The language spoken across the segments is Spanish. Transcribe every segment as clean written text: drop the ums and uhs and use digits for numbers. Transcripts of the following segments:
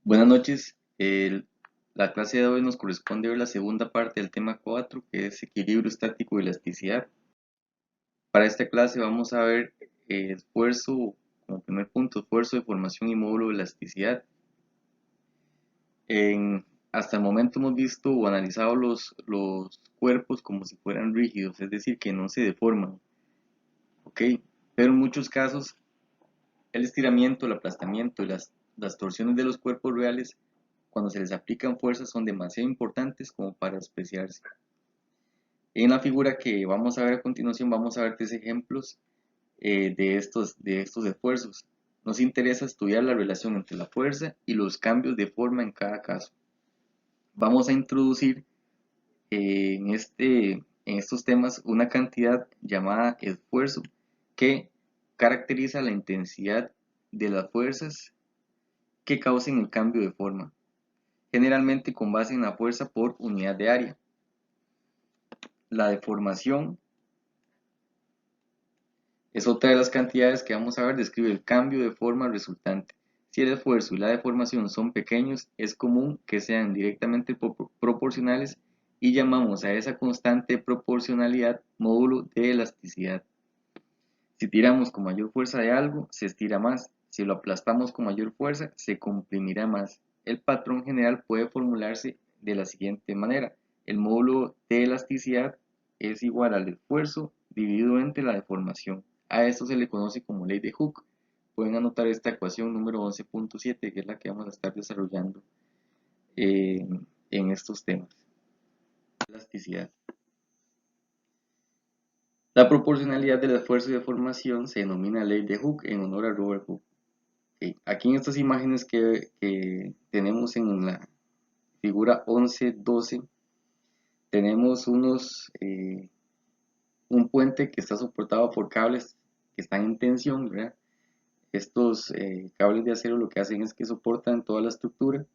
Buenas noches. La clase de hoy nos corresponde ver la segunda parte del tema 4, que es equilibrio estático y elasticidad. Para esta clase vamos a ver esfuerzo, como primer punto, esfuerzo de formación y módulo de elasticidad. Hasta el momento hemos visto o analizado los cuerpos como si fueran rígidos, es decir, que no se deforman, ¿ok? Pero en muchos casos el estiramiento, el aplastamiento y las torsiones de los cuerpos reales, cuando se les aplican fuerzas, son demasiado importantes como para despreciarse. En la figura que vamos a ver a continuación vamos a ver tres ejemplos de estos esfuerzos. Nos interesa estudiar la relación entre la fuerza y los cambios de forma en cada caso. Vamos a introducir en estos temas una cantidad llamada esfuerzo que caracteriza la intensidad de las fuerzas que causen el cambio de forma, generalmente con base en la fuerza por unidad de área. La deformación es otra de las cantidades que vamos a ver, describe el cambio de forma resultante. Si el esfuerzo y la deformación son pequeños, es común que sean directamente proporcionales y llamamos a esa constante de proporcionalidad módulo de elasticidad. Si tiramos con mayor fuerza de algo, se estira más. Si lo aplastamos con mayor fuerza, se comprimirá más. El patrón general puede formularse de la siguiente manera. El módulo de elasticidad es igual al esfuerzo dividido entre la deformación. A esto se le conoce como ley de Hooke. Pueden anotar esta ecuación número 11.7, que es la que vamos a estar desarrollando en estos temas. Elasticidad. La proporcionalidad del esfuerzo y deformación se denomina ley de Hooke en honor a Robert Hooke. Aquí en estas imágenes que tenemos en la figura 11-12, tenemos un puente que está soportado por cables que están en tensión, ¿verdad? Estos cables de acero lo que hacen es que soportan toda la estructura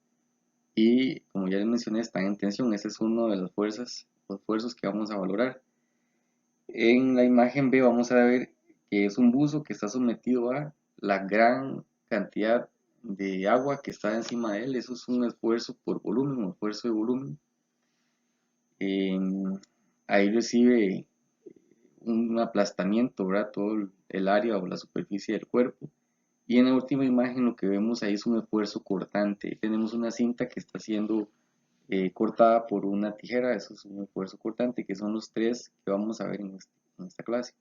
y, como ya les mencioné, están en tensión. Ese es uno de las fuerzas, los esfuerzos que vamos a valorar. En la imagen B vamos a ver que es un buzo que está sometido a la gran cantidad de agua que está encima de él. Eso es un esfuerzo por volumen, un esfuerzo de volumen. Ahí recibe un aplastamiento, ¿verdad? Todo el área o la superficie del cuerpo. Y en la última imagen lo que vemos ahí es un esfuerzo cortante. Tenemos una cinta que está siendo cortada por una tijera. Eso es un esfuerzo cortante, que son los tres que vamos a ver en esta clase.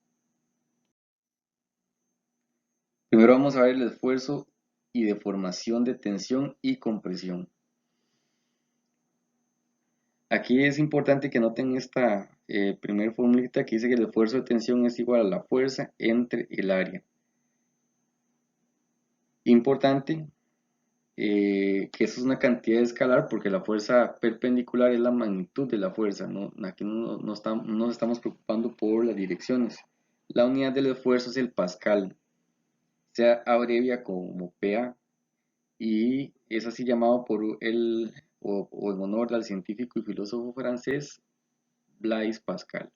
Primero vamos a ver el esfuerzo y deformación de tensión y compresión. Aquí es importante que noten esta primer formulita que dice que el esfuerzo de tensión es igual a la fuerza entre el área. Importante que eso es una cantidad escalar porque la fuerza perpendicular es la magnitud de la fuerza. Aquí no nos estamos preocupando por las direcciones. La unidad del esfuerzo es el pascal. Se abrevia como PA. Y es así llamado por o en honor al científico y filósofo francés Blaise Pascal.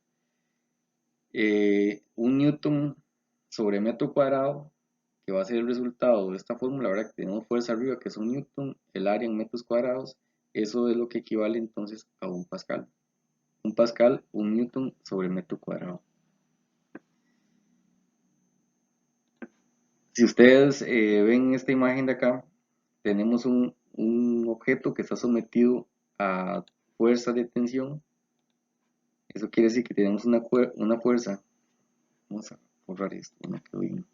Un newton sobre metro cuadrado, que va a ser el resultado de esta fórmula, ahora que tenemos fuerza arriba, que es un newton, el área en metros cuadrados, eso es lo que equivale entonces a un pascal. Un pascal, un newton sobre metro cuadrado. Si ustedes ven esta imagen de acá, tenemos un objeto que está sometido a fuerza de tensión. Eso quiere decir que tenemos una fuerza. Vamos a borrar esto, no quedó bien.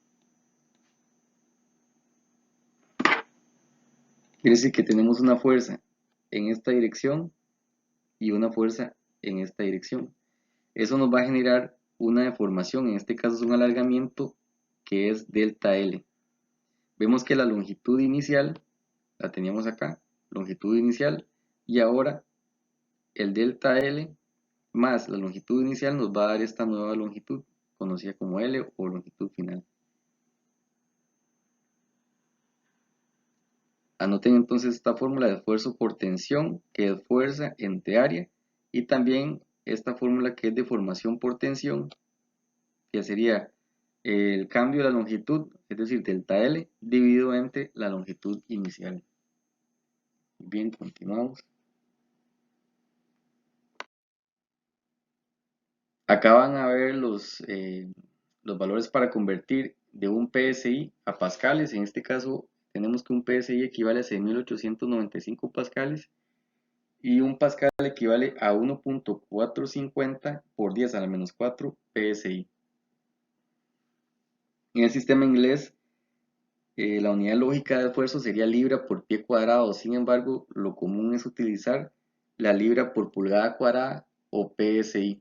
Quiere decir que tenemos una fuerza en esta dirección y una fuerza en esta dirección. Eso nos va a generar una deformación, en este caso es un alargamiento que es delta L. Vemos que la longitud inicial la teníamos acá, longitud inicial, y ahora el delta L más la longitud inicial nos va a dar esta nueva longitud, conocida como L o longitud final. Anoten entonces esta fórmula de esfuerzo por tensión, que es fuerza entre área, y también esta fórmula que es deformación por tensión, que sería el cambio de la longitud, es decir, delta L, dividido entre la longitud inicial. Bien, continuamos. Acá van a ver los valores para convertir de un PSI a pascales. En este caso tenemos que un PSI equivale a 6.895 pascales y un pascal equivale a 1.450 por 10 a la menos 4 PSI. En el sistema inglés, la unidad lógica de esfuerzo sería libra por pie cuadrado. Sin embargo, lo común es utilizar la libra por pulgada cuadrada o PSI.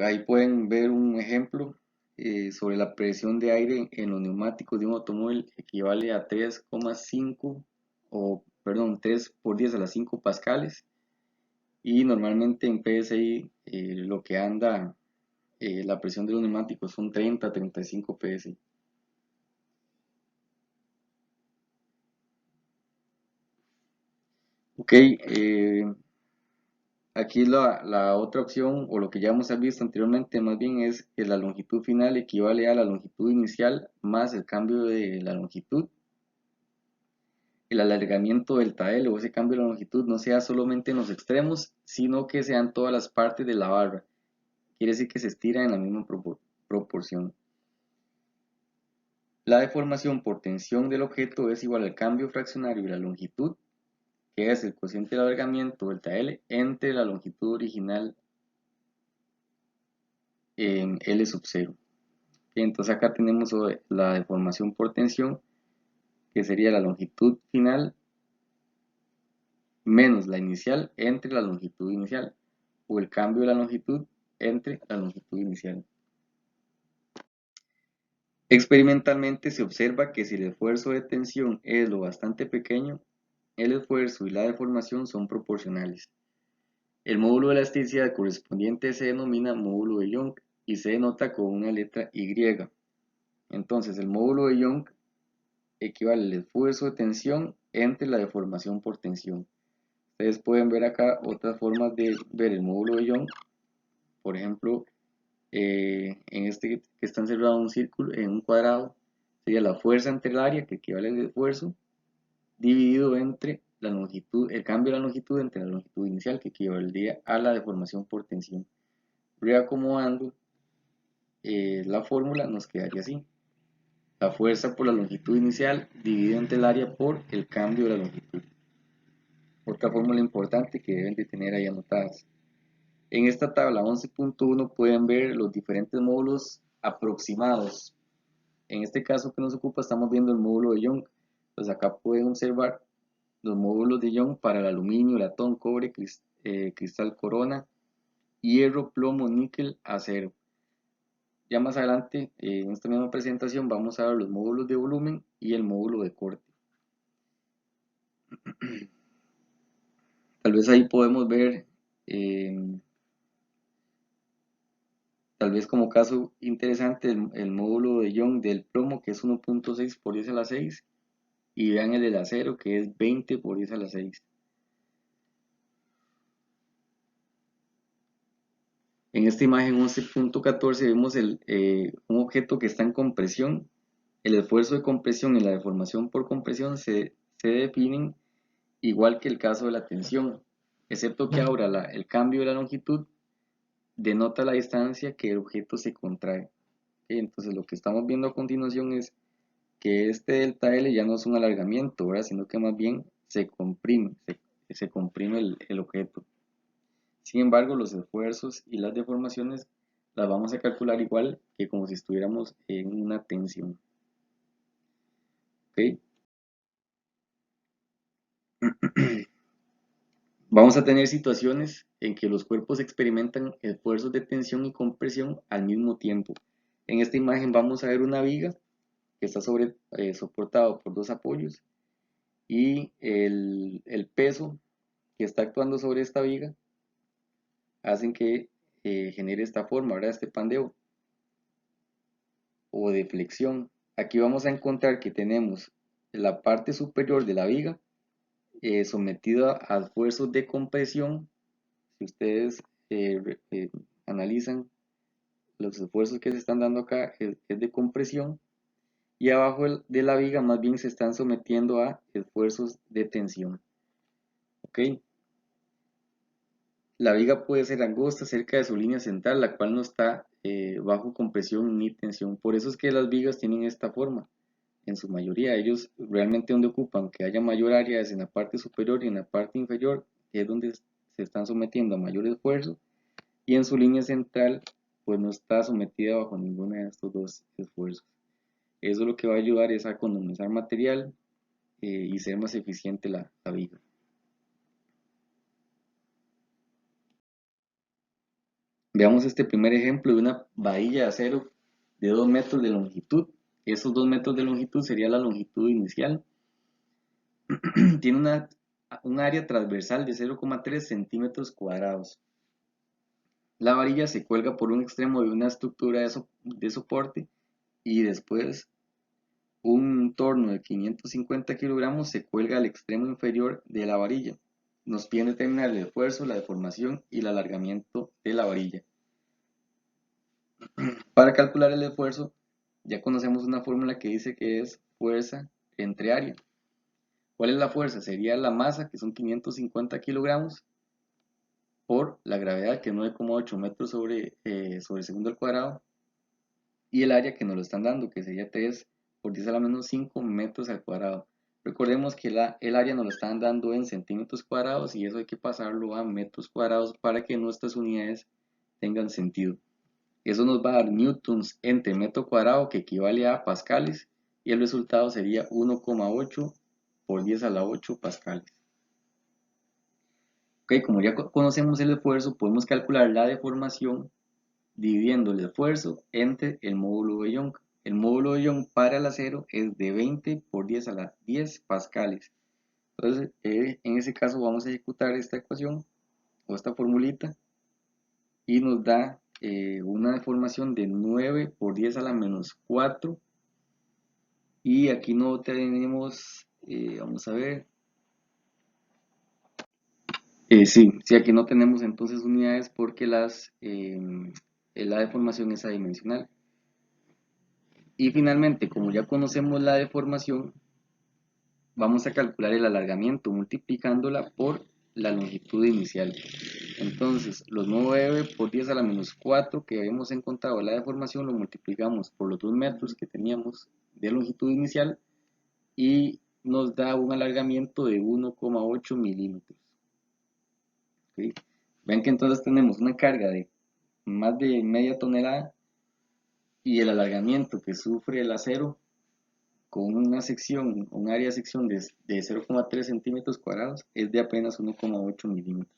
Ahí pueden ver un ejemplo sobre la presión de aire en los neumáticos de un automóvil, equivale a 3,5 o perdón, 3 por 10 a las 5 pascales, y normalmente en PSI lo que anda la presión de los neumáticos son 30-35 PSI. Ok, aquí la otra opción, o lo que ya hemos visto anteriormente, más bien es que la longitud final equivale a la longitud inicial más el cambio de la longitud. El alargamiento delta L, o ese cambio de la longitud, no sea solamente en los extremos, sino que sean todas las partes de la barra. Quiere decir que se estira en la misma proporción. La deformación por tensión del objeto es igual al cambio fraccionario de la longitud, que es el cociente del alargamiento delta L, entre la longitud original en L sub 0. Entonces acá tenemos la deformación por tensión, que sería la longitud final menos la inicial entre la longitud inicial, o el cambio de la longitud entre la longitud inicial. Experimentalmente se observa que si el esfuerzo de tensión es lo bastante pequeño, el esfuerzo y la deformación son proporcionales. El módulo de elasticidad correspondiente se denomina módulo de Young y se denota con una letra Y. Entonces, el módulo de Young equivale al esfuerzo de tensión entre la deformación por tensión. Ustedes pueden ver acá otras formas de ver el módulo de Young. Por ejemplo, en este que está encerrado en un círculo, en un cuadrado, sería la fuerza entre el área, que equivale al esfuerzo, dividido entre la longitud, el cambio de la longitud entre la longitud inicial, que equivaldría a la deformación por tensión. Reacomodando la fórmula nos quedaría así: la fuerza por la longitud inicial dividido entre el área por el cambio de la longitud. Otra fórmula importante que deben de tener ahí anotadas. En esta tabla 11.1 pueden ver los diferentes módulos aproximados. En este caso que nos ocupa estamos viendo el módulo de Young. Pues acá pueden observar los módulos de Young para el aluminio, latón, cobre, cristal corona, hierro, plomo, níquel, acero. Ya más adelante, en esta misma presentación, vamos a ver los módulos de volumen y el módulo de corte. Tal vez ahí podemos ver, tal vez como caso interesante, el módulo de Young del plomo, que es 1.6 por 10 a la 6, y vean el del acero, que es 20 por 10 a la 6. En esta imagen 11.14 vemos un objeto que está en compresión. El esfuerzo de compresión y la deformación por compresión se definen igual que el caso de la tensión, excepto que ahora el cambio de la longitud denota la distancia que el objeto se contrae. Entonces lo que estamos viendo a continuación es que este delta L ya no es un alargamiento, ¿verdad? Sino que más bien se comprime el objeto. Sin embargo, los esfuerzos y las deformaciones las vamos a calcular igual que como si estuviéramos en una tensión. ¿Okay? Vamos a tener situaciones en que los cuerpos experimentan esfuerzos de tensión y compresión al mismo tiempo. En esta imagen vamos a ver una viga que está soportado por dos apoyos, y el peso que está actuando sobre esta viga hacen que genere esta forma, ¿verdad? Este pandeo o de flexión. Aquí vamos a encontrar que tenemos la parte superior de la viga sometida a esfuerzos de compresión. Si ustedes analizan los esfuerzos que se están dando acá, es de compresión, y abajo de la viga más bien se están sometiendo a esfuerzos de tensión. ¿Ok? La viga puede ser angosta cerca de su línea central, la cual no está bajo compresión ni tensión. Por eso es que las vigas tienen esta forma. En su mayoría, ellos realmente donde ocupan que haya mayor área es en la parte superior y en la parte inferior, que es donde se están sometiendo a mayor esfuerzo, y en su línea central, pues no está sometida bajo ninguno de estos dos esfuerzos. Eso lo que va a ayudar es a economizar material y ser más eficiente la viga. Veamos este primer ejemplo de una varilla de acero de 2 metros de longitud. Esos 2 metros de longitud sería la longitud inicial. Tiene un área transversal de 0,3 centímetros cuadrados. La varilla se cuelga por un extremo de una estructura de soporte y después un torno de 550 kilogramos se cuelga al extremo inferior de la varilla. Nos piden determinar el esfuerzo, la deformación y el alargamiento de la varilla. Para calcular el esfuerzo, ya conocemos una fórmula que dice que es fuerza entre área. ¿Cuál es la fuerza? Sería la masa, que son 550 kilogramos, por la gravedad, que es 9,8 metros sobre segundo al cuadrado, y el área que nos lo están dando, que sería 3 por 10 a la menos 5 metros al cuadrado. Recordemos que el área nos lo están dando en centímetros cuadrados y eso hay que pasarlo a metros cuadrados para que nuestras unidades tengan sentido. Eso nos va a dar newtons entre metro cuadrado, que equivale a pascales, y el resultado sería 1,8 por 10 a la 8 pascales. Ok, como ya conocemos el esfuerzo, podemos calcular la deformación dividiendo el esfuerzo entre el módulo de Young. El módulo de Young para el acero es de 20 por 10 a la 10 pascales. Entonces, en ese caso vamos a ejecutar esta ecuación o esta formulita y nos da una deformación de 9 por 10 a la menos 4. Y aquí no tenemos, vamos a ver, sí, aquí no tenemos entonces unidades porque la deformación es adimensional. Y finalmente, como ya conocemos la deformación, vamos a calcular el alargamiento multiplicándola por la longitud inicial. Entonces, los 9 por 10 a la menos 4 que habíamos encontrado la deformación lo multiplicamos por los 2 metros que teníamos de longitud inicial y nos da un alargamiento de 1,8 milímetros. ¿Sí? Ven que entonces tenemos una carga de más de media tonelada y el alargamiento que sufre el acero con una sección, un área de sección de 0,3 centímetros cuadrados es de apenas 1,8 milímetros.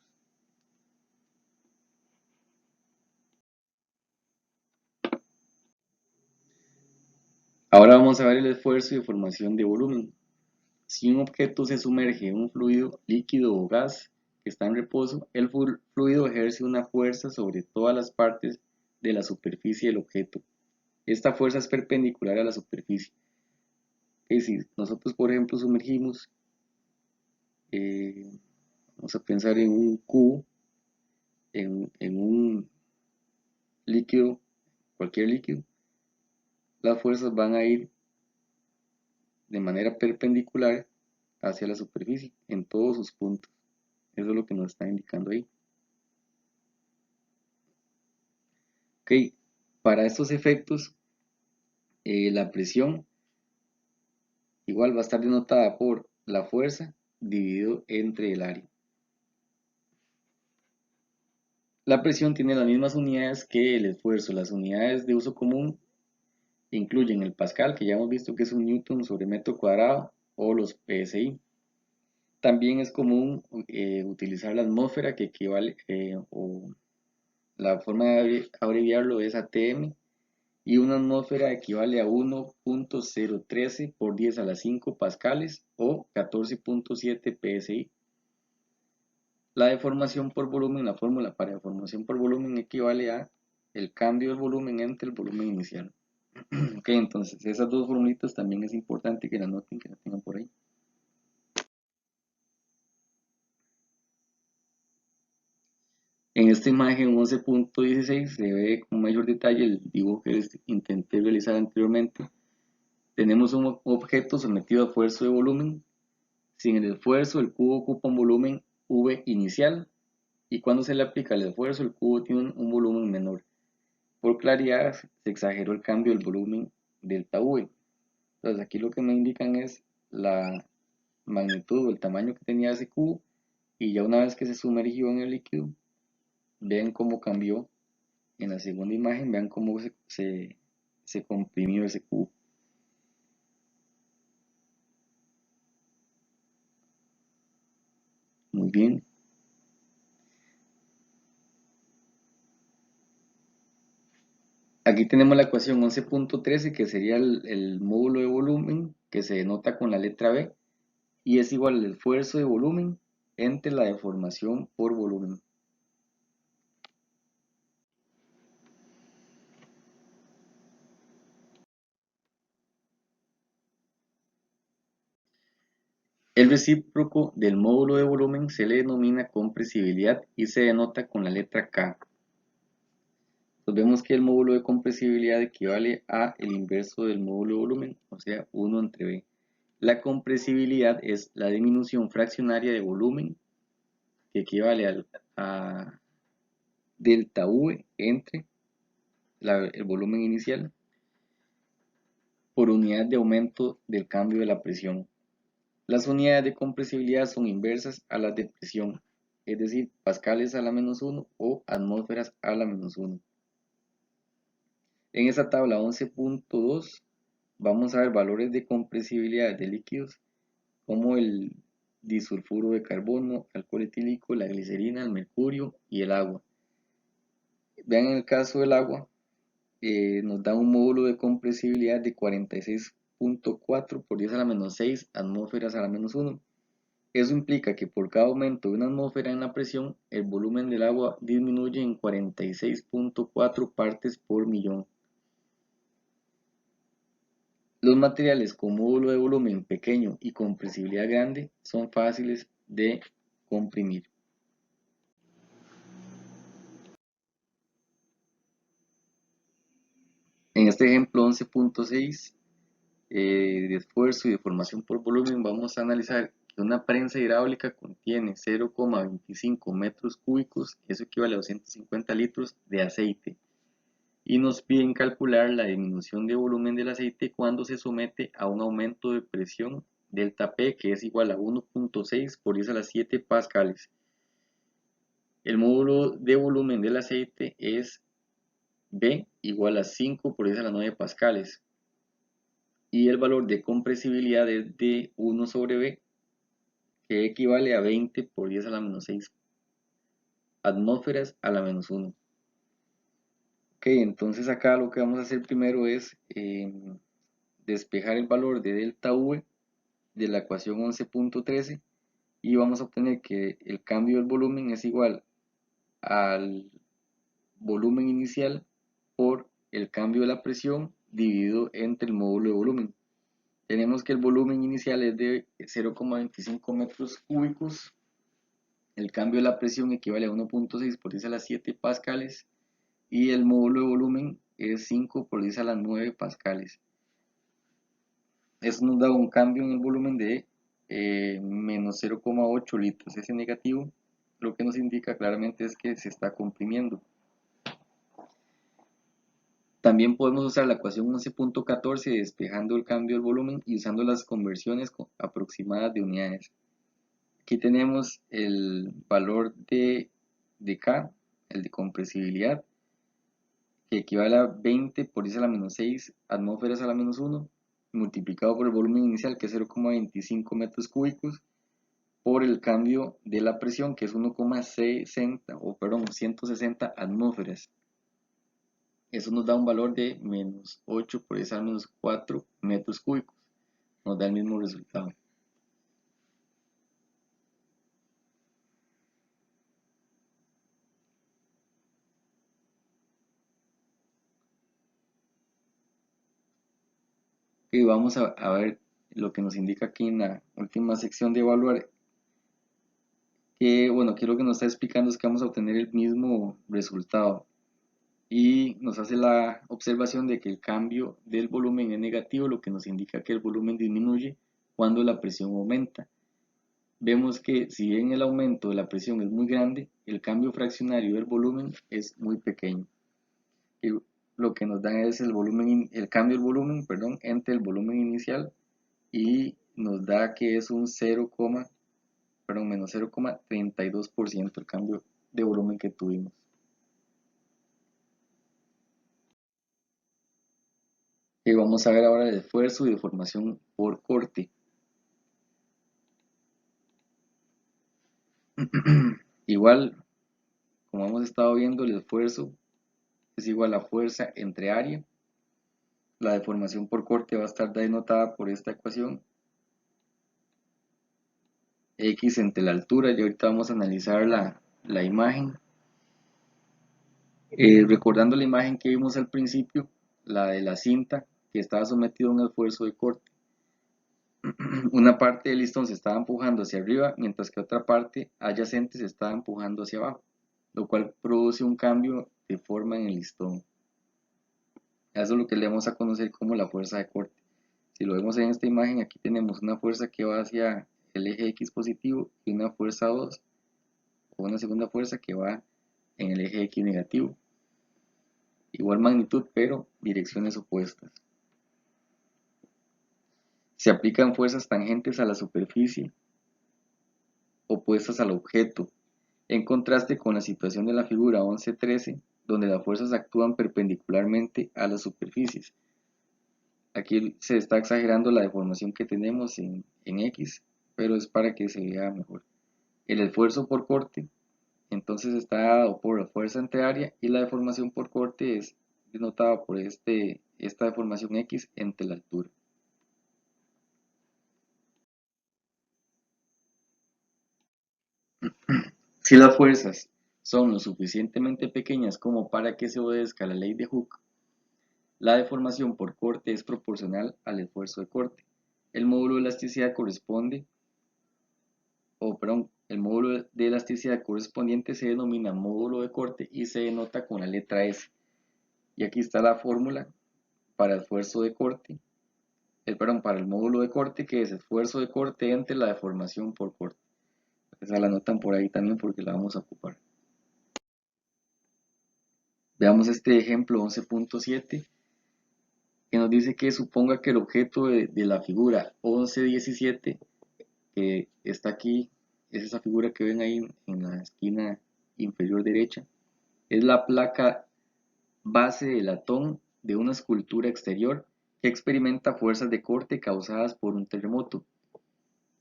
Ahora vamos a ver el esfuerzo y deformación de volumen. Si un objeto se sumerge en un fluido, líquido o gas que está en reposo, el fluido ejerce una fuerza sobre todas las partes de la superficie del objeto. Esta fuerza es perpendicular a la superficie. Es decir, nosotros por ejemplo sumergimos, eh, vamos a pensar en un cubo, en un líquido, cualquier líquido, las fuerzas van a ir de manera perpendicular hacia la superficie en todos sus puntos. Eso es lo que nos está indicando ahí. Ok, para estos efectos, la presión igual va a estar denotada por la fuerza dividido entre el área. La presión tiene las mismas unidades que el esfuerzo. Las unidades de uso común incluyen el pascal, que ya hemos visto que es un newton sobre metro cuadrado, o los PSI. También es común utilizar la atmósfera, que equivale, o la forma de abreviarlo es ATM, y una atmósfera equivale a 1.013 por 10 a la 5 pascales o 14.7 PSI. La deformación por volumen, la fórmula para deformación por volumen equivale a el cambio del volumen entre el volumen inicial. Ok, entonces esas dos formulitas también es importante que las noten, que la tengan por ahí. En esta imagen 11.16 se ve con mayor detalle el dibujo que les intenté realizar anteriormente Tenemos un objeto sometido a esfuerzo de volumen. Sin el esfuerzo, el cubo ocupa un volumen V inicial, y cuando se le aplica el esfuerzo, el cubo tiene un volumen menor. Por claridad, se exageró el cambio del volumen delta V. Entonces aquí lo que me indican es la magnitud o el tamaño que tenía ese cubo, y ya una vez que se sumergió en el líquido, vean cómo cambió en la segunda imagen, vean cómo se comprimió ese cubo. Muy bien. Aquí tenemos la ecuación 11.13, que sería el módulo de volumen, que se denota con la letra B, y es igual al esfuerzo de volumen entre la deformación por volumen. El recíproco del módulo de volumen se le denomina compresibilidad y se denota con la letra K. Entonces vemos que el módulo de compresibilidad equivale a el inverso del módulo de volumen, o sea, 1 entre B. La compresibilidad es la disminución fraccionaria de volumen, que equivale a delta V entre el volumen inicial por unidad de aumento del cambio de la presión. Las unidades de compresibilidad son inversas a las de presión, es decir, pascales a la menos 1 o atmósferas a la menos 1. En esta tabla 11.2 vamos a ver valores de compresibilidad de líquidos como el disulfuro de carbono, alcohol etílico, la glicerina, el mercurio y el agua. Vean, en el caso del agua, nos da un módulo de compresibilidad de 46.4 por 10 a la menos 6 atmósferas a la menos 1. Eso implica que por cada aumento de una atmósfera en la presión, el volumen del agua disminuye en 46.4 partes por millón. Los materiales con módulo de volumen pequeño y compresibilidad grande son fáciles de comprimir. En este ejemplo 11.6 de esfuerzo y deformación por volumen, vamos a analizar que una prensa hidráulica contiene 0,25 metros cúbicos, eso equivale a 250 litros de aceite, y nos piden calcular la disminución de volumen del aceite cuando se somete a un aumento de presión delta P, que es igual a 1.6 por 10 a la 7 pascales. El módulo de volumen del aceite es B igual a 5 por 10 a la 9 pascales, y el valor de compresibilidad es de 1 sobre B, que equivale a 20 por 10 a la menos 6 atmósferas a la menos 1. Ok, entonces acá lo que vamos a hacer primero es despejar el valor de delta V de la ecuación 11.13, y vamos a obtener que el cambio del volumen es igual al volumen inicial por el cambio de la presión dividido entre el módulo de volumen. Tenemos que el volumen inicial es de 0,25 metros cúbicos, el cambio de la presión equivale a 1.6 por 10 a las 7 pascales, y el módulo de volumen es 5 por 10 a las 9 pascales. Eso nos da un cambio en el volumen de menos 0,8 litros. Ese negativo lo que nos indica claramente es que se está comprimiendo. También podemos usar la ecuación 11.14 despejando el cambio del volumen y usando las conversiones aproximadas de unidades. Aquí tenemos el valor de K, el de compresibilidad, que equivale a 20 por 10 a la menos 6 atmósferas a la menos 1, multiplicado por el volumen inicial, que es 0,25 metros cúbicos, por el cambio de la presión, que es 160 atmósferas. Eso nos da un valor de menos 8 por 10 a la menos 4 metros cúbicos. Nos da el mismo resultado. Y vamos a ver lo que nos indica aquí en la última sección de evaluar. Que bueno, aquí lo que nos está explicando es que vamos a obtener el mismo resultado. y nos hace la observación de que el cambio del volumen es negativo, lo que nos indica que el volumen disminuye cuando la presión aumenta. Vemos que si bien el aumento de la presión es muy grande, el cambio fraccionario del volumen es muy pequeño. Y lo que nos da es el volumen, el cambio del volumen, perdón, entre el volumen inicial y nos da que es un menos 0,32% el cambio de volumen que tuvimos. Y vamos a ver ahora el esfuerzo y deformación por corte. Igual, como hemos estado viendo, el esfuerzo es igual a fuerza entre área. La deformación por corte va a estar denotada por esta ecuación, x entre la altura, y ahorita vamos a analizar la imagen. Recordando la imagen que vimos al principio, la de la cinta que estaba sometida a un esfuerzo de corte. Una parte del listón se estaba empujando hacia arriba, mientras que otra parte adyacente se estaba empujando hacia abajo, lo cual produce un cambio de forma en el listón. Eso es lo que le vamos a conocer como la fuerza de corte. Si lo vemos en esta imagen, aquí tenemos una fuerza que va hacia el eje X positivo y una fuerza 2 o una segunda fuerza que va en el eje X negativo. Igual magnitud, pero direcciones opuestas. Se aplican fuerzas tangentes a la superficie opuestas al objeto, en contraste con la situación de la figura 11.13, donde las fuerzas actúan perpendicularmente a las superficies. Aquí se está exagerando la deformación que tenemos en X, pero es para que se vea mejor. El esfuerzo por corte, entonces está dado por la fuerza entre área, y la deformación por corte es denotada por esta deformación X entre la altura. Si las fuerzas son lo suficientemente pequeñas como para que se obedezca la ley de Hooke, la deformación por corte es proporcional al esfuerzo de corte. El módulo de elasticidad el módulo de elasticidad correspondiente se denomina módulo de corte y se denota con la letra S. Y aquí está la fórmula para esfuerzo de corte, para el módulo de corte, que es esfuerzo de corte entre la deformación por corte. Esa la anotan por ahí también porque la vamos a ocupar. Veamos este ejemplo 11.7, que nos dice que suponga que el objeto de la figura 11.17, que está aquí, es esa figura que ven ahí en la esquina inferior derecha, es la placa base de latón de una escultura exterior que experimenta fuerzas de corte causadas por un terremoto.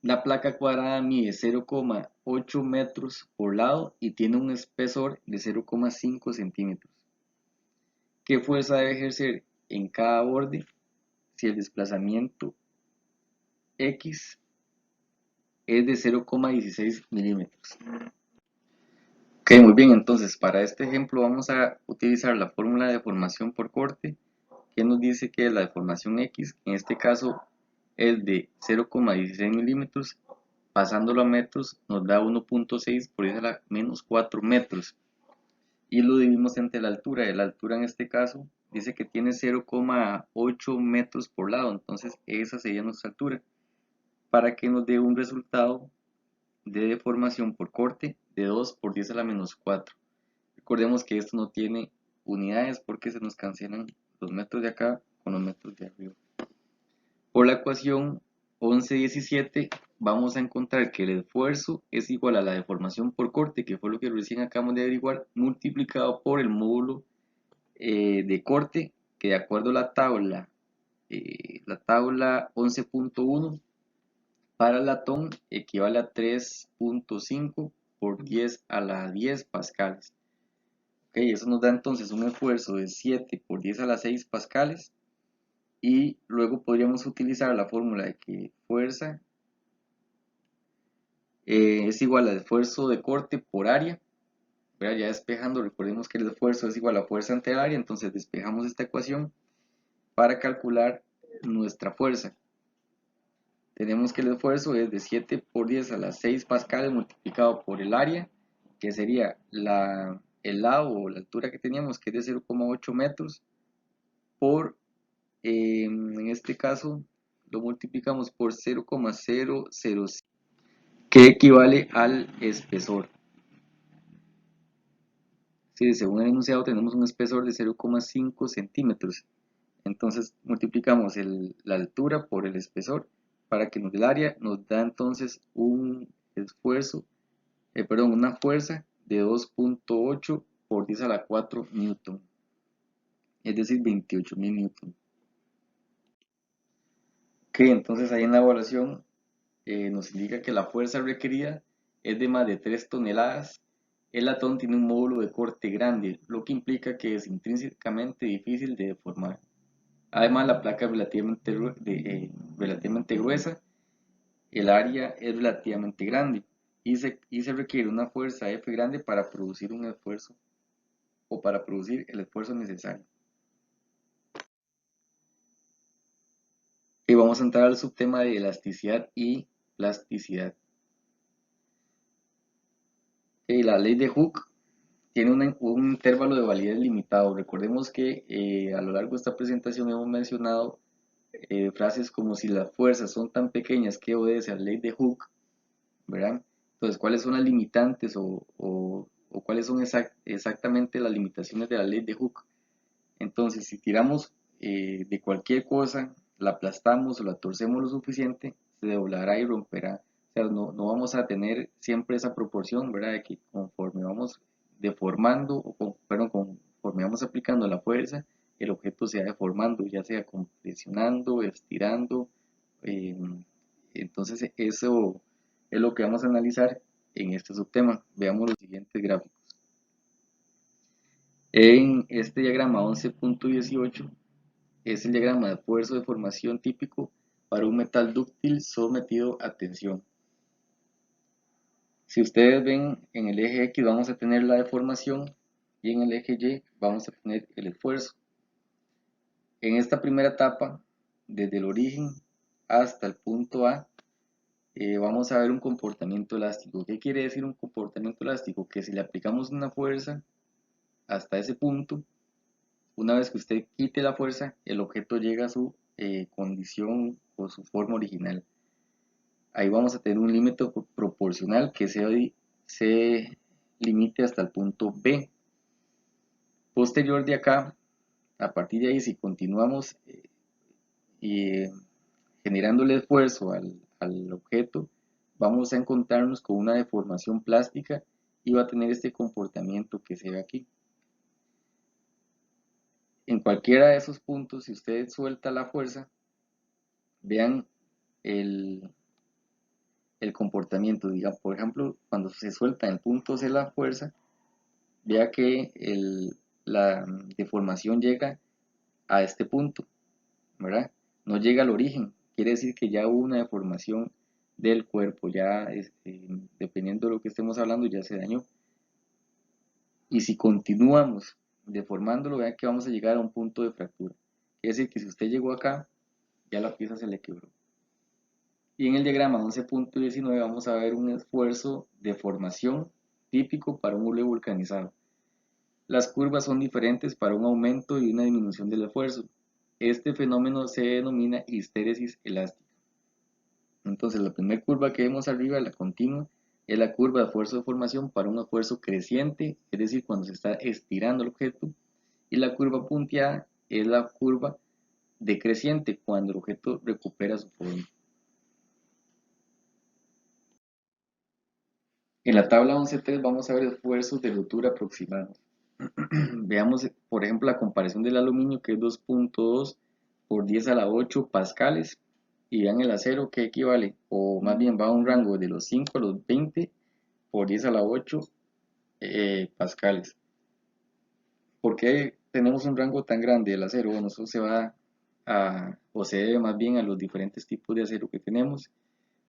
La placa cuadrada mide 0,8 metros por lado y tiene un espesor de 0,5 centímetros. ¿Qué fuerza debe ejercer en cada borde si el desplazamiento X es de 0,16 milímetros? Ok, muy bien, entonces para este ejemplo vamos a utilizar la fórmula de deformación por corte, que nos dice que la deformación X, en este caso, es de 0,16 milímetros. Pasándolo a metros nos da 1.6 por 10 a la menos 4 metros. Y lo dividimos entre la altura. Y la altura en este caso dice que tiene 0,8 metros por lado. Entonces esa sería nuestra altura. Para que nos dé un resultado de deformación por corte de 2 por 10 a la menos 4. Recordemos que esto no tiene unidades porque se nos cancelan los metros de acá con los metros de arriba. Por la ecuación 11.17 vamos a encontrar que el esfuerzo es igual a la deformación por corte, que fue lo que recién acabamos de averiguar, multiplicado por el módulo de corte, que de acuerdo a la tabla 11.1 para latón equivale a 3.5 por 10 a la 10 pascales. Okay, eso nos da entonces un esfuerzo de 7 por 10 a la 6 pascales. Y luego podríamos utilizar la fórmula de que fuerza es igual al esfuerzo de corte por área. Ya despejando, recordemos que el esfuerzo es igual a fuerza entre área, entonces despejamos esta ecuación para calcular nuestra fuerza. Tenemos que el esfuerzo es de 7 por 10 a las 6 pascales multiplicado por el área, que sería el lado o la altura que teníamos, que es de 0,8 metros, por, en este caso, lo multiplicamos por 0,005, que equivale al espesor. Si según el enunciado tenemos un espesor de 0,5 centímetros, entonces multiplicamos la altura por el espesor para que nos dé el área, nos da entonces un esfuerzo, una fuerza de 2,8 por 10 a la 4 newton, es decir, 28.000 newton. Que entonces ahí en la evaluación nos indica que la fuerza requerida es de más de 3 toneladas. El latón tiene un módulo de corte grande, lo que implica que es intrínsecamente difícil de deformar. Además, la placa es relativamente gruesa, el área es relativamente grande y se requiere una fuerza F grande para producir un esfuerzo o para producir el esfuerzo necesario. Y vamos a entrar al subtema de elasticidad y plasticidad. La ley de Hooke tiene un intervalo de validez limitado. Recordemos que a lo largo de esta presentación hemos mencionado frases como si las fuerzas son tan pequeñas que obedece a la ley de Hooke, ¿verdad? Entonces, ¿cuáles son las limitantes o cuáles son exactamente las limitaciones de la ley de Hooke? Entonces, si tiramos de cualquier cosa, la aplastamos o la torcemos lo suficiente, se doblará y romperá. O sea, no vamos a tener siempre esa proporción, ¿verdad? De que conforme vamos deformando, conforme vamos aplicando la fuerza, el objeto se va deformando, ya sea compresionando, estirando. eh, entonces, eso es lo que vamos a analizar en este subtema. Veamos los siguientes gráficos. En este diagrama 11.18 es el diagrama de esfuerzo de formación típico para un metal dúctil sometido a tensión. Si ustedes ven, en el eje X vamos a tener la deformación y en el eje Y vamos a tener el esfuerzo. En esta primera etapa, desde el origen hasta el punto A, vamos a ver un comportamiento elástico. ¿Qué quiere decir un comportamiento elástico? Que si le aplicamos una fuerza hasta ese punto, una vez que usted quite la fuerza, el objeto llega a su condición o su forma original. Ahí vamos a tener un límite proporcional que se limite hasta el punto B. Posterior de acá, a partir de ahí, si continuamos y generando el esfuerzo al objeto, vamos a encontrarnos con una deformación plástica y va a tener este comportamiento que se ve aquí. En cualquiera de esos puntos, si usted suelta la fuerza, vean el comportamiento. Diga, por ejemplo, cuando se suelta en el punto C la fuerza, vea que la deformación llega a este punto, ¿verdad? No llega al origen, quiere decir que ya hubo una deformación del cuerpo, ya dependiendo de lo que estemos hablando, ya se dañó. Y si continuamos deformándolo, vean que vamos a llegar a un punto de fractura. Quiere decir que si usted llegó acá, ya la pieza se le quebró. Y en el diagrama 11.19 vamos a ver un esfuerzo de formación típico para un hule vulcanizado. Las curvas son diferentes para un aumento y una disminución del esfuerzo. Este fenómeno se denomina histéresis elástica. Entonces la primera curva que vemos arriba, la continua, es la curva de esfuerzo de formación para un esfuerzo creciente, es decir, cuando se está estirando el objeto. Y la curva punteada es la curva decreciente, cuando el objeto recupera su forma. En la tabla 11.3 vamos a ver esfuerzos de rotura aproximados. Veamos, por ejemplo, la comparación del aluminio, que es 2,2 por 10 a la 8 pascales, y vean el acero que equivale, o más bien va a un rango de los 5 a los 20 por 10 a la 8 pascales. ¿Por qué tenemos un rango tan grande del acero? Bueno, eso se va o se debe más bien a los diferentes tipos de acero que tenemos,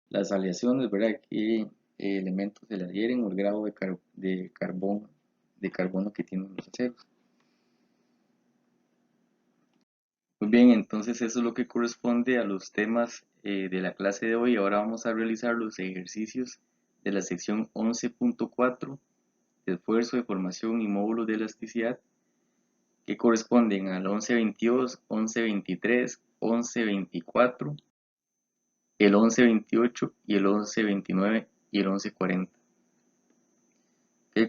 las aleaciones, ¿verdad? ¿Qué elementos se le adhieren o el grado de carbono que tienen los aceros? Muy bien, entonces eso es lo que corresponde a los temas de la clase de hoy. Ahora vamos a realizar los ejercicios de la sección 11.4 de esfuerzo, deformación y módulos de elasticidad, que corresponden al 1122, 1123, 1124, el 1128 y el 1129 y el 1140.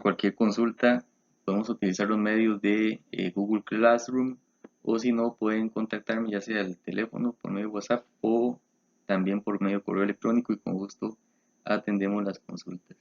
Cualquier consulta podemos utilizar los medios de Google Classroom, o si no pueden contactarme ya sea al teléfono por medio de WhatsApp o también por medio de correo electrónico, y con gusto atendemos las consultas.